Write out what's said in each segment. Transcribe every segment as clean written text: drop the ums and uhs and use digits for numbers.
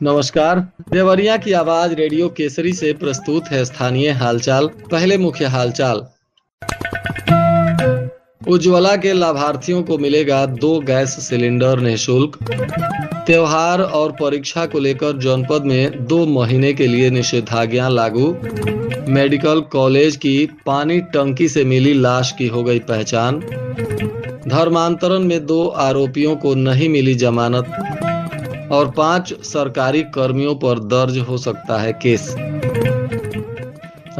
नमस्कार। देवरिया की आवाज रेडियो केसरी से प्रस्तुत है स्थानीय हालचाल। पहले मुख्य हालचाल। उज्ज्वला के लाभार्थियों को मिलेगा 2 गैस सिलेंडर निःशुल्क। त्योहार और परीक्षा को लेकर जनपद में 2 महीने के लिए निषेधाज्ञा लागू। मेडिकल कॉलेज की पानी टंकी से मिली लाश की हो गई पहचान। धर्मांतरण में 2 आरोपियों को नहीं मिली जमानत और 5 सरकारी कर्मियों पर दर्ज हो सकता है केस।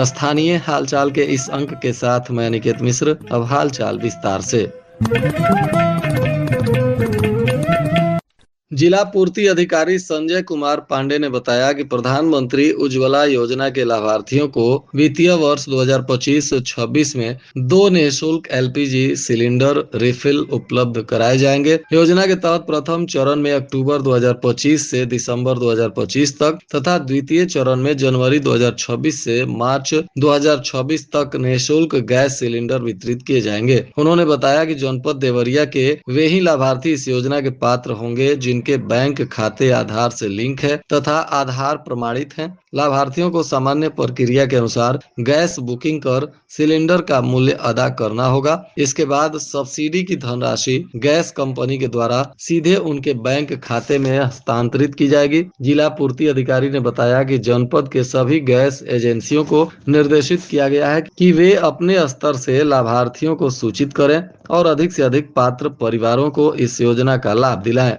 स्थानीय हालचाल के इस अंक के साथ मैं निकेत मिश्र। अब हालचाल विस्तार से। जिला पूर्ति अधिकारी संजय कुमार पांडे ने बताया कि प्रधानमंत्री उज्ज्वला योजना के लाभार्थियों को वित्तीय वर्ष 2025-26 में 2 निःशुल्क एलपीजी सिलेंडर रिफिल उपलब्ध कराए जाएंगे। योजना के तहत प्रथम चरण में अक्टूबर 2025 से दिसंबर 2025 तक तथा द्वितीय चरण में जनवरी 2026 से मार्च 2026 तक निःशुल्क गैस सिलेंडर वितरित किए जाएंगे। उन्होंने बताया कि जनपद देवरिया के वे ही लाभार्थी इस योजना के पात्र होंगे जिनके बैंक खाते आधार से लिंक है तथा आधार प्रमाणित हैं। लाभार्थियों को सामान्य प्रक्रिया के अनुसार गैस बुकिंग कर सिलेंडर का मूल्य अदा करना होगा। इसके बाद सब्सिडी की धनराशि गैस कंपनी के द्वारा सीधे उनके बैंक खाते में हस्तांतरित की जाएगी। जिला पूर्ति अधिकारी ने बताया कि जनपद के सभी गैस एजेंसियों को निर्देशित किया गया है कि वे अपने स्तर से लाभार्थियों को सूचित करें और अधिक से अधिक पात्र परिवारों को इस योजना का लाभ दिलाएं।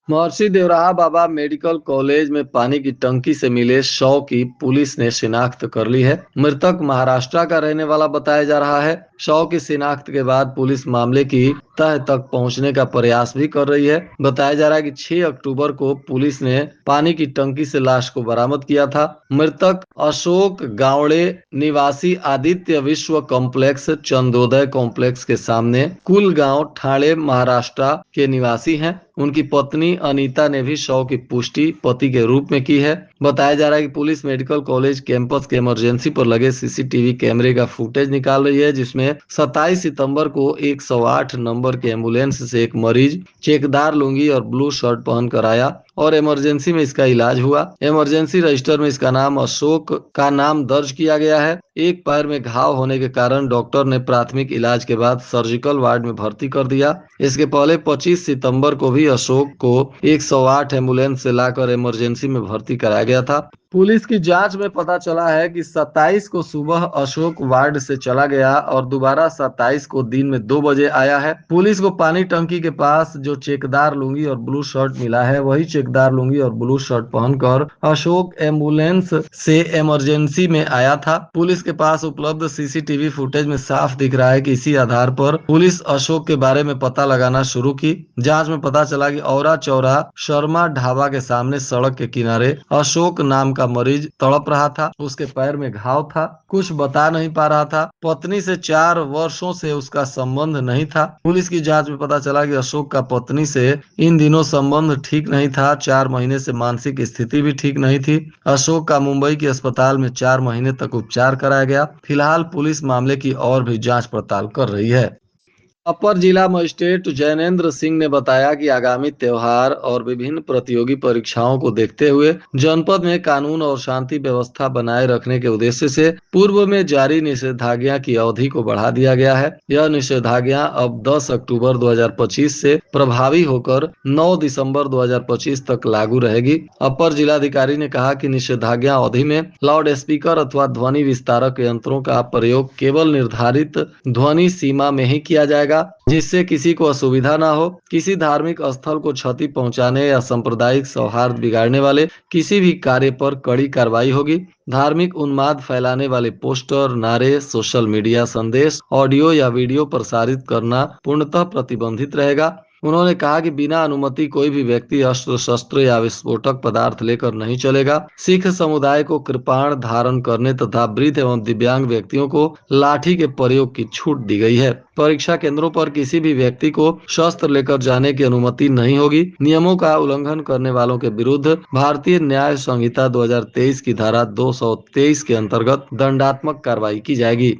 महर्षि देवराहा बाबा मेडिकल कॉलेज में पानी की टंकी से मिले शव की पुलिस ने शिनाख्त कर ली है। मृतक महाराष्ट्र का रहने वाला बताया जा रहा है। शव की शिनाख्त के बाद पुलिस मामले की तह तक पहुंचने का प्रयास भी कर रही है। बताया जा रहा है कि 6 अक्टूबर को पुलिस ने पानी की टंकी से लाश को बरामद किया था। मृतक अशोक गावड़े निवासी आदित्य विश्व कॉम्प्लेक्स चंदोदय कॉम्प्लेक्स के सामने कुलगांव ठाणे महाराष्ट्र के निवासी हैं। उनकी पत्नी अनीता ने भी शव की पुष्टि पति के रूप में की है। बताया जा रहा है कि पुलिस मेडिकल कॉलेज कैंपस के इमरजेंसी पर लगे सीसीटीवी कैमरे का फुटेज निकाल रही है, जिसमें 27 सितंबर को 108 नंबर के एम्बुलेंस से एक मरीज चेकदार लुंगी और ब्लू शर्ट पहनकर आया और इमरजेंसी में इसका इलाज हुआ। इमरजेंसी रजिस्टर में इसका नाम अशोक का नाम दर्ज किया गया है। एक पैर में घाव होने के कारण डॉक्टर ने प्राथमिक इलाज के बाद सर्जिकल वार्ड में भर्ती कर दिया। इसके पहले 25 सितंबर को भी अशोक को 108 एम्बुलेंस से लाकर इमरजेंसी में भर्ती कराया गया था। पुलिस की जांच में पता चला है कि 27 को सुबह अशोक वार्ड से चला गया और दोबारा 27 को दिन में 2 बजे आया है। पुलिस को पानी टंकी के पास जो चेकदार लुंगी और ब्लू शर्ट मिला है, वही चेकदार लुंगी और ब्लू शर्ट पहनकर अशोक एम्बुलेंस से इमरजेंसी में आया था। पुलिस के पास उपलब्ध सीसीटीवी फुटेज में साफ दिख रहा है कि इसी आधार पर पुलिस अशोक के बारे में पता लगाना शुरू की। जांच में पता चला कि औरा चौरा शर्मा ढाबा के सामने सड़क के किनारे अशोक नाम का मरीज तड़प रहा था। उसके पैर में घाव था, कुछ बता नहीं पा रहा था। पत्नी से 4 वर्षों से उसका संबंध नहीं था। पुलिस की जांच में पता चला कि अशोक का पत्नी से इन दिनों संबंध ठीक नहीं था। 4 महीने से मानसिक स्थिति भी ठीक नहीं थी। अशोक का मुंबई के अस्पताल में 4 महीने तक उपचार कराया गया। फिलहाल पुलिस मामले की और भी जांच पड़ताल कर रही है। अपर जिला मजिस्ट्रेट जैनेन्द्र सिंह ने बताया कि आगामी त्योहार और विभिन्न प्रतियोगी परीक्षाओं को देखते हुए जनपद में कानून और शांति व्यवस्था बनाए रखने के उद्देश्य से पूर्व में जारी निषेधाज्ञा की अवधि को बढ़ा दिया गया है। यह निषेधाज्ञा अब 10 अक्टूबर 2025 से प्रभावी होकर 9 दिसंबर 2025 तक लागू रहेगी। अपर जिलाधिकारी ने कहा कि निषेधाज्ञा अवधि में लाउड स्पीकर अथवा ध्वनि विस्तारक यंत्रों का प्रयोग केवल निर्धारित ध्वनि सीमा में ही किया जाएगा, जिससे किसी को असुविधा ना हो। किसी धार्मिक स्थल को क्षति पहुंचाने या सांप्रदायिक सौहार्द बिगाड़ने वाले किसी भी कार्य पर कड़ी कार्रवाई होगी। धार्मिक उन्माद फैलाने वाले पोस्टर, नारे, सोशल मीडिया संदेश, ऑडियो या वीडियो प्रसारित करना पूर्णतः प्रतिबंधित रहेगा। उन्होंने कहा कि बिना अनुमति कोई भी व्यक्ति अस्त्र शस्त्र या विस्फोटक पदार्थ लेकर नहीं चलेगा। सिख समुदाय को कृपाण धारण करने तथा वृद्ध एवं दिव्यांग व्यक्तियों को लाठी के प्रयोग की छूट दी गई है। परीक्षा केंद्रों पर किसी भी व्यक्ति को शस्त्र लेकर जाने की अनुमति नहीं होगी। नियमों का उल्लंघन करने वालों के विरुद्ध भारतीय न्याय संहिता 2023 की धारा 223 के अंतर्गत दंडात्मक कार्रवाई की जाएगी।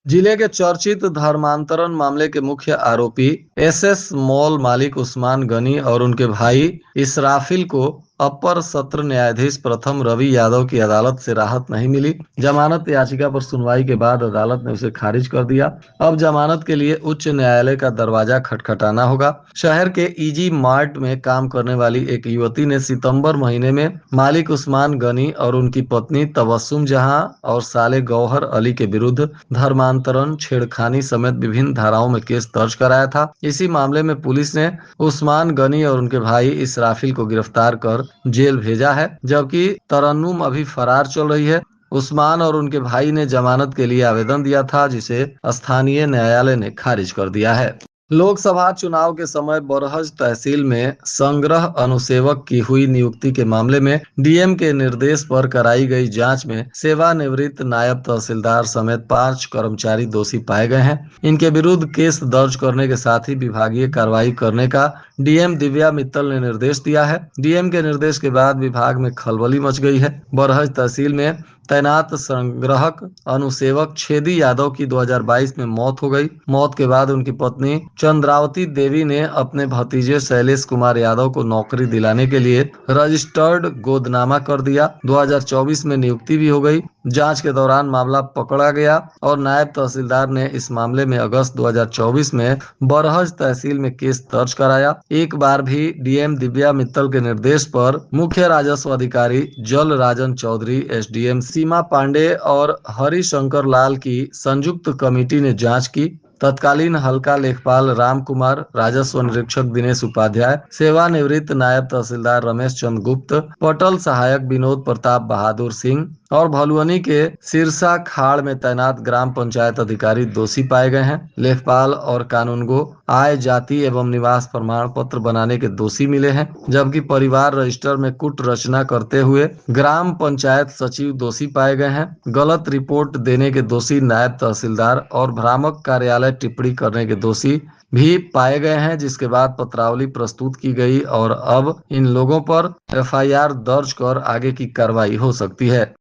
जिले के चर्चित धर्मांतरण मामले के मुख्य आरोपी एसएस मॉल मालिक उस्मान गनी और उनके भाई इसराफिल को अपर सत्र न्यायाधीश प्रथम रवि यादव की अदालत से राहत नहीं मिली। जमानत याचिका पर सुनवाई के बाद अदालत ने उसे खारिज कर दिया। अब जमानत के लिए उच्च न्यायालय का दरवाजा खटखटाना होगा। शहर के ईजी मार्ट में काम करने वाली एक युवती ने सितंबर महीने में मालिक उस्मान गनी और उनकी पत्नी तबस्सुम जहां और साले गौहर अली के विरुद्ध धर्मांतरण, छेड़खानी समेत विभिन्न धाराओं में केस दर्ज कराया था। इसी मामले में पुलिस ने उस्मान गनी और उनके भाई इसराफिल को गिरफ्तार कर जेल भेजा है, जबकि तरन्नुम अभी फरार चल रही है। उस्मान और उनके भाई ने जमानत के लिए आवेदन दिया था, जिसे स्थानीय न्यायालय ने खारिज कर दिया है। लोकसभा चुनाव के समय बरहज तहसील में संग्रह अनुसेवक की हुई नियुक्ति के मामले में डीएम के निर्देश पर कराई गई जांच में सेवानिवृत्त नायब तहसीलदार समेत 5 कर्मचारी दोषी पाए गए हैं। इनके विरुद्ध केस दर्ज करने के साथ ही विभागीय कार्रवाई करने का डीएम दिव्या मित्तल ने निर्देश दिया है। डीएम के निर्देश के बाद विभाग में खलबली मच गई है। बरहज तहसील में तैनात संग्रहक अनुसेवक छेदी यादव की 2022 में मौत हो गई। मौत के बाद उनकी पत्नी चंद्रावती देवी ने अपने भतीजे शैलेश कुमार यादव को नौकरी दिलाने के लिए रजिस्टर्ड गोदनामा कर दिया। 2024 में नियुक्ति भी हो गई। जांच के दौरान मामला पकड़ा गया और नायब तहसीलदार ने इस मामले में अगस्त 2024 में बरहज तहसील में केस दर्ज कराया। एक बार भी डीएम दिव्या मित्तल के निर्देश पर मुख्य राजस्व अधिकारी जल राजन चौधरी, एसडीएम सीमा पांडे और हरिशंकर लाल की संयुक्त कमेटी ने जांच की। तत्कालीन हल्का लेखपाल राम कुमार, राजस्व निरीक्षक दिनेश उपाध्याय, सेवानिवृत्त नायब तहसीलदार रमेश चंद्र गुप्त, पटल सहायक विनोद प्रताप बहादुर सिंह और भलुअनी के सिरसा खाड़ में तैनात ग्राम पंचायत अधिकारी दोषी पाए गए हैं। लेखपाल और कानूनगो आय, जाति एवं निवास प्रमाण पत्र बनाने के दोषी मिले हैं, जबकि परिवार रजिस्टर में कूट रचना करते हुए ग्राम पंचायत सचिव दोषी पाए गए हैं। गलत रिपोर्ट देने के दोषी नायब तहसीलदार और भ्रामक कार्यालय टिप्पणी करने के दोषी भी पाए गए हैं, जिसके बाद पत्रावली प्रस्तुत की गई और अब इन लोगों पर एफआईआर दर्ज कर आगे की कार्रवाई हो सकती है।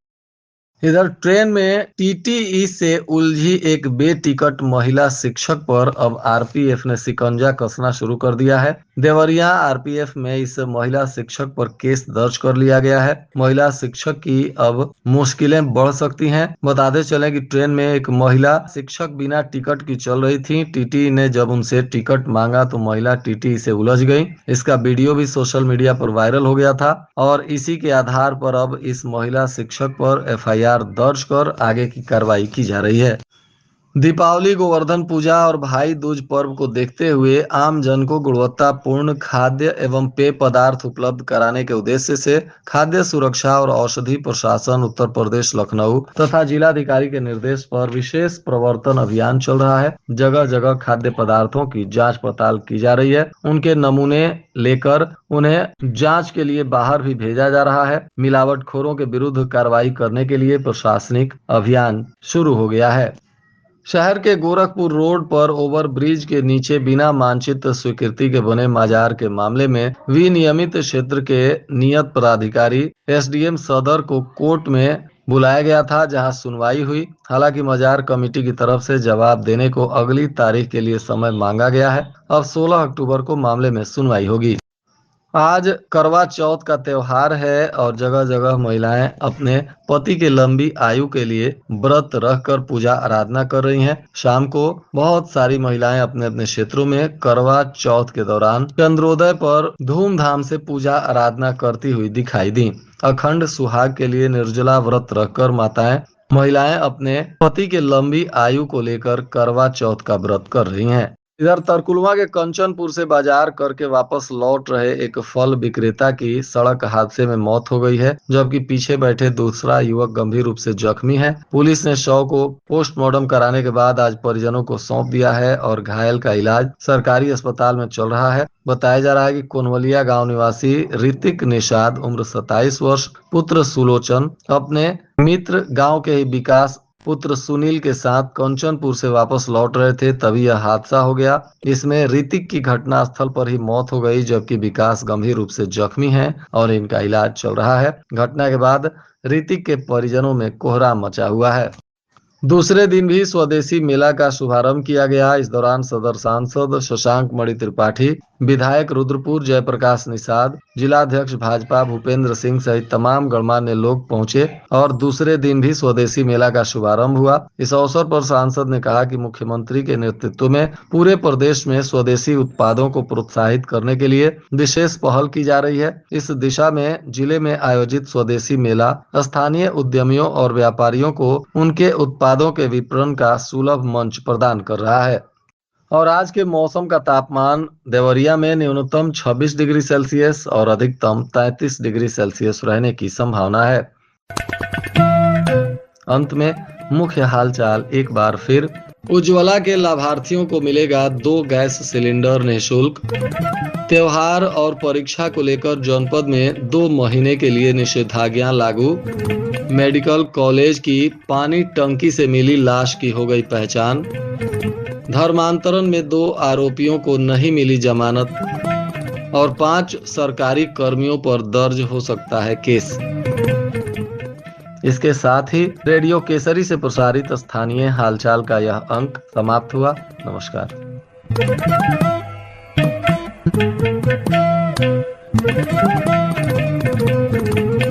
इधर ट्रेन में टीटीई से उलझी एक बेटिकट महिला शिक्षक पर अब आरपीएफ ने शिकंजा कसना शुरू कर दिया है। देवरिया आरपीएफ में इस महिला शिक्षक पर केस दर्ज कर लिया गया है। महिला शिक्षक की अब मुश्किलें बढ़ सकती हैं। बताते चले कि ट्रेन में एक महिला शिक्षक बिना टिकट की चल रही थी। टीटीई ने जब उनसे टिकट मांगा तो महिला टीटीई से उलझ गई। इसका वीडियो भी सोशल मीडिया पर वायरल हो गया था और इसी के आधार पर अब इस महिला शिक्षक पर एफआईआर दर्ज कर आगे की कार्रवाई की जा रही है। दीपावली, गोवर्धन पूजा और भाई दूज पर्व को देखते हुए आम जन को गुणवत्तापूर्ण खाद्य एवं पेय पदार्थ उपलब्ध कराने के उद्देश्य से खाद्य सुरक्षा और औषधि प्रशासन उत्तर प्रदेश लखनऊ तथा जिलाधिकारी के निर्देश पर विशेष प्रवर्तन अभियान चल रहा है। जगह जगह खाद्य पदार्थों की जांच पड़ताल की जा रही है। उनके नमूने लेकर उन्हें जांच के लिए बाहर भी भेजा जा रहा है। मिलावटखोरों के विरुद्ध कार्रवाई करने के लिए प्रशासनिक अभियान शुरू हो गया है। शहर के गोरखपुर रोड पर ओवर ब्रिज के नीचे बिना मानचित्र स्वीकृति के बने मजार के मामले में विनियमित क्षेत्र के नियत पदाधिकारी एसडीएम सदर को कोर्ट में बुलाया गया था, जहां सुनवाई हुई। हालांकि मजार कमेटी की तरफ से जवाब देने को अगली तारीख के लिए समय मांगा गया है। अब 16 अक्टूबर को मामले में सुनवाई होगी। आज करवा चौथ का त्योहार है और जगह जगह महिलाएं अपने पति के लंबी आयु के लिए व्रत रखकर पूजा आराधना कर रही हैं। शाम को बहुत सारी महिलाएं अपने अपने क्षेत्रों में करवा चौथ के दौरान चंद्रोदय पर धूमधाम से पूजा आराधना करती हुई दिखाई दी। अखंड सुहाग के लिए निर्जला व्रत रखकर महिलाएं अपने पति के लंबी आयु को लेकर करवा चौथ का व्रत कर रही हैं। इधर तरकुलवा के कंचनपुर से बाजार करके वापस लौट रहे एक फल विक्रेता की सड़क हादसे में मौत हो गई है, जबकि पीछे बैठे दूसरा युवक गंभीर रूप से जख्मी है। पुलिस ने शव को पोस्टमार्टम कराने के बाद आज परिजनों को सौंप दिया है और घायल का इलाज सरकारी अस्पताल में चल रहा है। बताया जा रहा है कि कोनवलिया गांव निवासी ऋतिक निषाद उम्र 27 वर्ष पुत्र सुलोचन अपने मित्र गांव के ही विकास पुत्र सुनील के साथ कंचनपुर से वापस लौट रहे थे, तभी यह हादसा हो गया। इसमें ऋतिक की घटना स्थल पर ही मौत हो गई, जबकि विकास गंभीर रूप से जख्मी है और इनका इलाज चल रहा है। घटना के बाद ऋतिक के परिजनों में कोहराम मचा हुआ है। दूसरे दिन भी स्वदेशी मेला का शुभारंभ किया गया। इस दौरान सदर सांसद शशांक मणि त्रिपाठी, विधायक रुद्रपुर जयप्रकाश निषाद, जिलाध्यक्ष भाजपा भूपेंद्र सिंह सहित तमाम गणमान्य लोग पहुंचे और दूसरे दिन भी स्वदेशी मेला का शुभारंभ हुआ। इस अवसर पर सांसद ने कहा कि मुख्यमंत्री के नेतृत्व में पूरे प्रदेश में स्वदेशी उत्पादों को प्रोत्साहित करने के लिए विशेष पहल की जा रही है। इस दिशा में जिले में आयोजित स्वदेशी मेला स्थानीय उद्यमियों और व्यापारियों को उनके उत्पादों के विपणन का सुलभ मंच प्रदान कर रहा है। और आज के मौसम का तापमान देवरिया में न्यूनतम 26 डिग्री सेल्सियस और अधिकतम 33 डिग्री सेल्सियस रहने की संभावना है। अंत में मुख्य हालचाल एक बार फिर। उज्ज्वला के लाभार्थियों को मिलेगा 2 गैस सिलेंडर निःशुल्क। त्योहार और परीक्षा को लेकर जनपद में 2 महीने के लिए निषेधाज्ञा लागू। मेडिकल कॉलेज की पानी टंकी से मिली लाश की हो गई पहचान। धर्मांतरण में 2 आरोपियों को नहीं मिली जमानत और 5 सरकारी कर्मियों पर दर्ज हो सकता है केस। इसके साथ ही रेडियो केसरी से प्रसारित स्थानीय हालचाल का यह अंक समाप्त हुआ। नमस्कार।